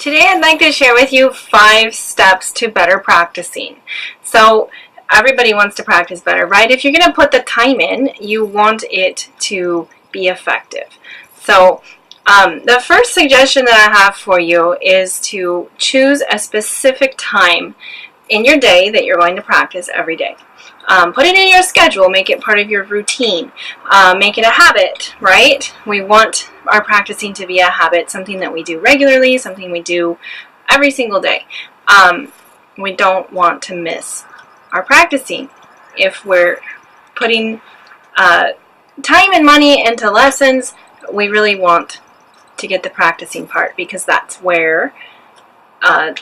Today I'd like to share with you 5 steps to better practicing. So everybody wants to practice better, right? If you're going to put the time in, you want it to be effective. So the first suggestion that I have for you is to choose a specific time in your day that you're going to practice every day. Put it in your schedule, make it part of your routine, make it a habit, right? We want our practicing to be a habit, something that we do regularly, something we do every single day. We don't want to miss our practicing. If we're putting time and money into lessons, we really want to get the practicing part, because that's where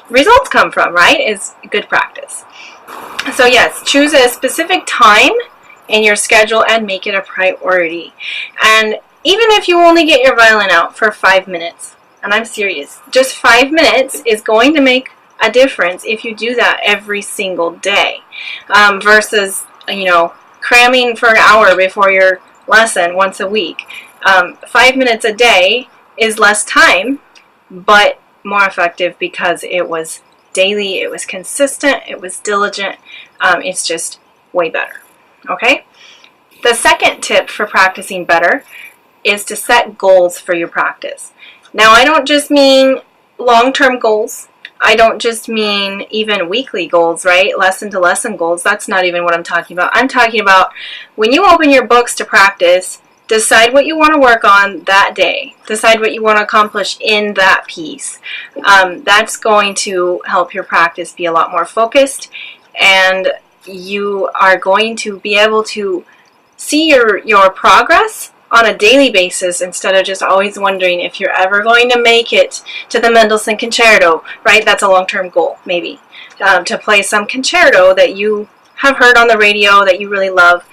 results come from, right? Is good practice. So yes, choose a specific time in your schedule and make it a priority. And even if you only get your violin out for 5 minutes, and I'm serious, just 5 minutes is going to make a difference if you do that every single day, versus, cramming for an hour before your lesson once a week. 5 minutes a day is less time, but more effective because it was daily, it was consistent, it was diligent. It's just way better. Okay? The second tip for practicing better is to set goals for your practice. Now, I don't just mean long-term goals. I don't just mean even weekly goals, right? Lesson to lesson goals. That's not even what I'm talking about. I'm talking about when you open your books to practice, decide what you want to work on that day. Decide what you want to accomplish in that piece. That's going to help your practice be a lot more focused, and you are going to be able to see your progress on a daily basis instead of just always wondering if you're ever going to make it to the Mendelssohn Concerto, right? That's a long-term goal, maybe, to play some concerto that you have heard on the radio that you really love.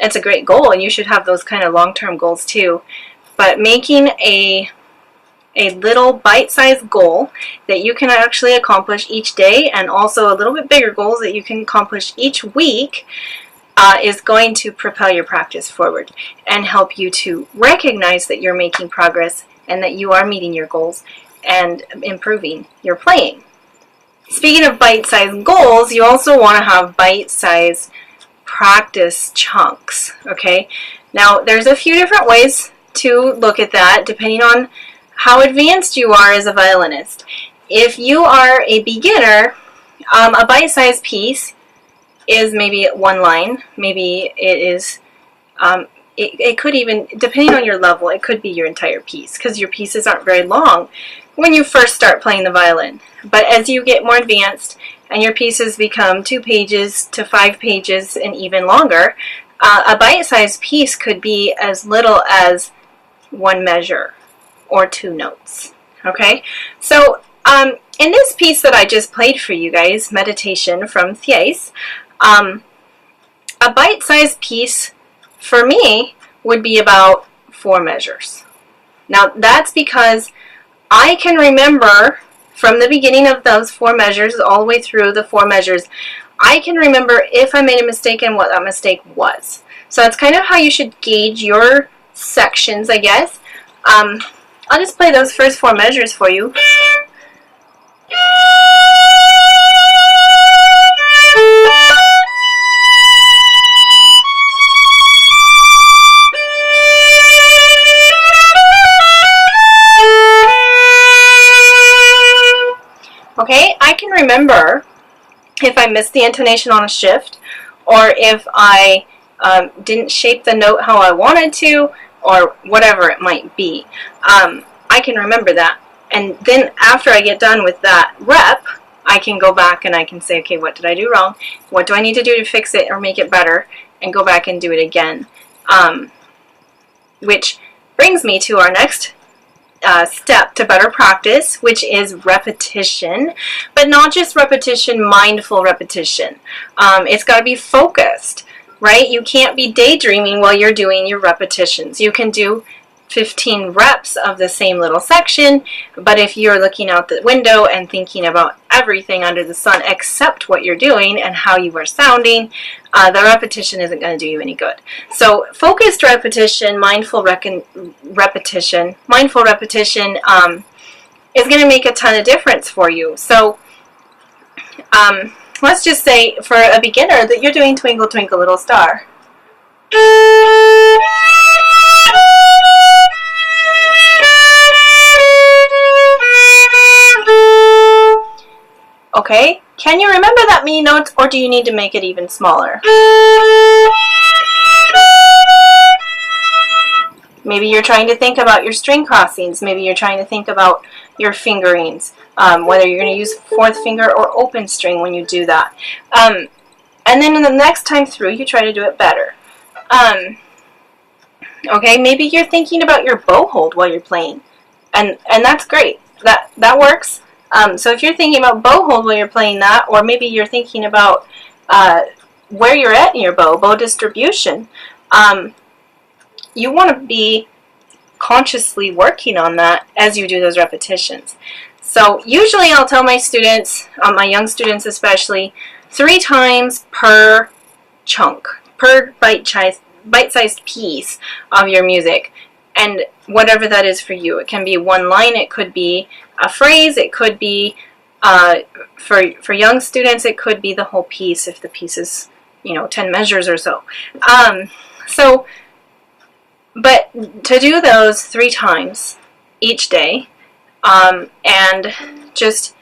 It's a great goal, and you should have those kind of long-term goals too. But making a little bite-sized goal that you can actually accomplish each day, and also a little bit bigger goals that you can accomplish each week, is going to propel your practice forward and help you to recognize that you're making progress and that you are meeting your goals and improving your playing. Speaking of bite-sized goals, you also want to have bite-sized practice chunks, okay? Now, there's a few different ways to look at that depending on how advanced you are as a violinist. If you are a beginner, a bite-sized piece is maybe one line. Maybe it is, it could even, depending on your level, it could be your entire piece, because your pieces aren't very long when you first start playing the violin. But as you get more advanced and your pieces become 2 pages to 5 pages and even longer, a bite-sized piece could be as little as 1 measure or 2 notes. Okay? So in this piece that I just played for you guys, Meditation from Thiès, a bite-sized piece for me would be about 4 measures. Now, that's because I can remember from the beginning of those 4 measures all the way through the 4 measures, I can remember if I made a mistake and what that mistake was. So that's kind of how you should gauge your sections, I guess. I'll just play those first 4 measures for you. Okay, I can remember if I missed the intonation on a shift, or if I didn't shape the note how I wanted to, or whatever it might be. I can remember that. And then after I get done with that rep, I can go back and I can say, okay, what did I do wrong? What do I need to do to fix it or make it better? And go back and do it again. Which brings me to our next step to better practice, which is repetition, but not just repetition, mindful repetition. It's got to be focused, right? You can't be daydreaming while you're doing your repetitions. You can do 15 reps of the same little section, but if you're looking out the window and thinking about everything under the sun except what you're doing and how you are sounding, the repetition isn't going to do you any good. So focused repetition, mindful repetition is going to make a ton of difference for you. So let's just say for a beginner that you're doing Twinkle Twinkle Little Star. Okay, can you remember that Mi note, or do you need to make it even smaller? Maybe you're trying to think about your string crossings. Maybe you're trying to think about your fingerings, whether you're going to use fourth finger or open string when you do that. And then in the next time through, you try to do it better. Okay, maybe you're thinking about your bow hold while you're playing, and that's great. That works. So if you're thinking about bow hold while you're playing that, or maybe you're thinking about where you're at in your bow distribution, you want to be consciously working on that as you do those repetitions. So usually I'll tell my students, my young students especially, 3 times per chunk, per bite-sized piece of your music, and whatever that is for you. It can be one line, it could be a phrase, it could be, for young students, it could be the whole piece if the piece is, 10 measures or so. But to do those 3 times each day, and just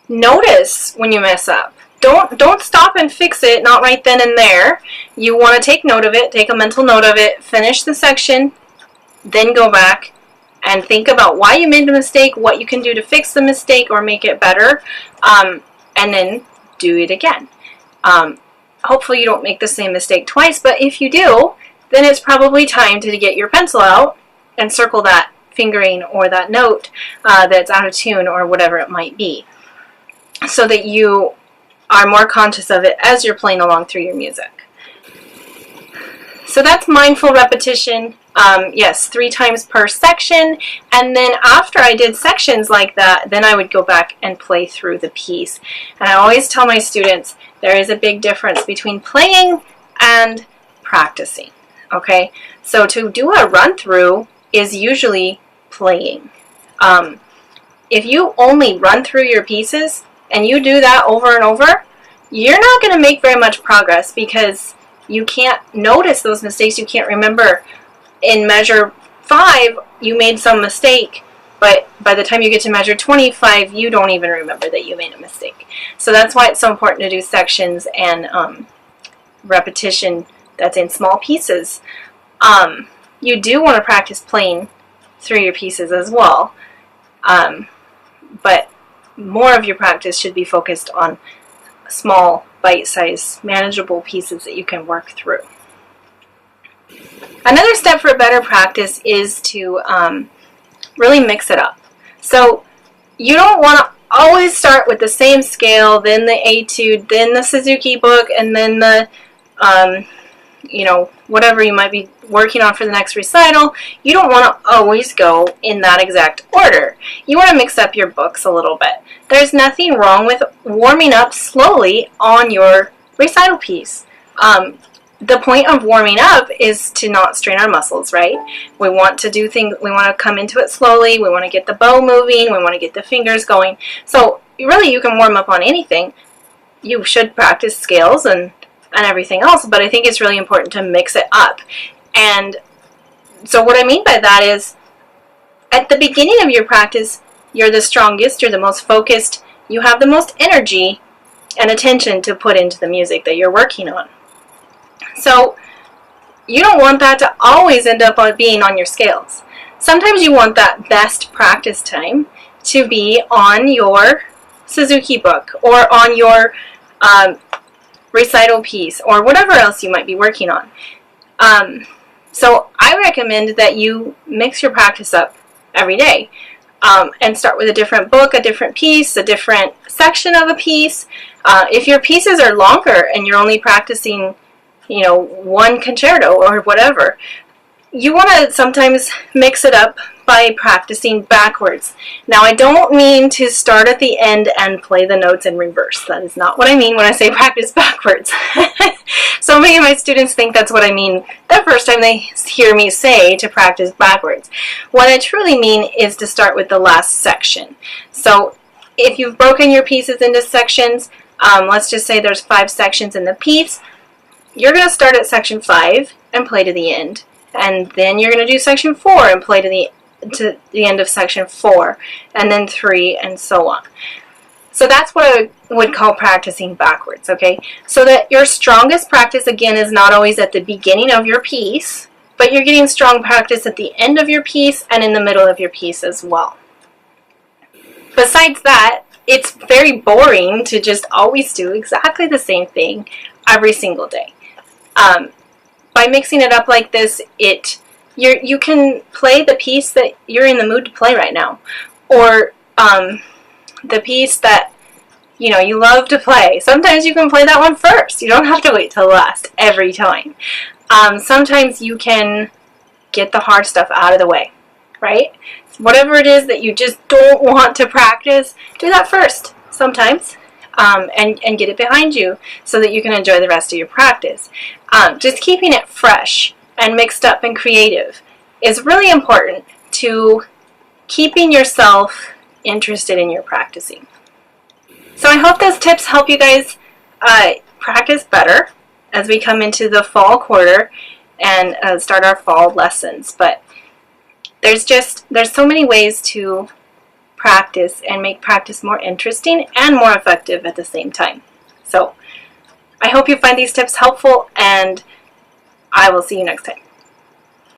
notice when you mess up. Don't stop and fix it, not right then and there. You want to take note of it, take a mental note of it, finish the section, then go back and think about why you made the mistake, what you can do to fix the mistake or make it better, and then do it again. Hopefully you don't make the same mistake twice, but if you do, then it's probably time to get your pencil out and circle that fingering or that note that's out of tune or whatever it might be, so that you are more conscious of it as you're playing along through your music. So that's mindful repetition. Yes, 3 times per section, and then after I did sections like that, then I would go back and play through the piece. And I always tell my students there is a big difference between playing and practicing. Okay, so to do a run through is usually playing. If you only run through your pieces and you do that over and over, you're not going to make very much progress, because you can't notice those mistakes. You can't remember in measure 5 you made some mistake, but by the time you get to measure 25 you don't even remember that you made a mistake. So that's why it's so important to do sections and repetition that's in small pieces. You do want to practice playing through your pieces as well, but more of your practice should be focused on small, bite-sized, manageable pieces that you can work through. Another step for better practice is to really mix it up. So you don't want to always start with the same scale, then the etude, then the Suzuki book, and then the whatever you might be working on for the next recital. You don't want to always go in that exact order. You want to mix up your books a little bit. There's nothing wrong with warming up slowly on your recital piece. The point of warming up is to not strain our muscles, right? We want to do things, we want to come into it slowly, we want to get the bow moving, we want to get the fingers going. So really you can warm up on anything. You should practice scales and everything else, but I think it's really important to mix it up. And so what I mean by that is, at the beginning of your practice, you're the strongest, you're the most focused, you have the most energy and attention to put into the music that you're working on. So you don't want that to always end up being on your scales. Sometimes you want that best practice time to be on your Suzuki book or on your recital piece or whatever else you might be working on. So I recommend that you mix your practice up every day and start with a different book, a different piece, a different section of a piece. If your pieces are longer and you're only practicing, one concerto or whatever, you want to sometimes mix it up by practicing backwards. Now, I don't mean to start at the end and play the notes in reverse. That is not what I mean when I say practice backwards. So many of my students think that's what I mean the first time they hear me say to practice backwards. What I truly mean is to start with the last section. So if you've broken your pieces into sections, let's just say there's 5 sections in the piece, you're going to start at section 5 and play to the end. And then you're going to do section 4 and play to the end of section 4, and then 3, and so on. So that's what I would call practicing backwards, okay? So that your strongest practice, again, is not always at the beginning of your piece, but you're getting strong practice at the end of your piece and in the middle of your piece as well. Besides that, it's very boring to just always do exactly the same thing every single day. By mixing it up like this, you can play the piece that you're in the mood to play right now, or the piece that you love to play. Sometimes you can play that one first. You don't have to wait till last every time. Sometimes you can get the hard stuff out of the way, right? Whatever it is that you just don't want to practice, do that first sometimes, and get it behind you so that you can enjoy the rest of your practice. Just keeping it fresh and mixed up and creative is really important to keeping yourself interested in your practicing. So I hope those tips help you guys practice better as we come into the fall quarter and start our fall lessons. But there's so many ways to practice and make practice more interesting and more effective at the same time. So I hope you find these tips helpful, and I will see you next time.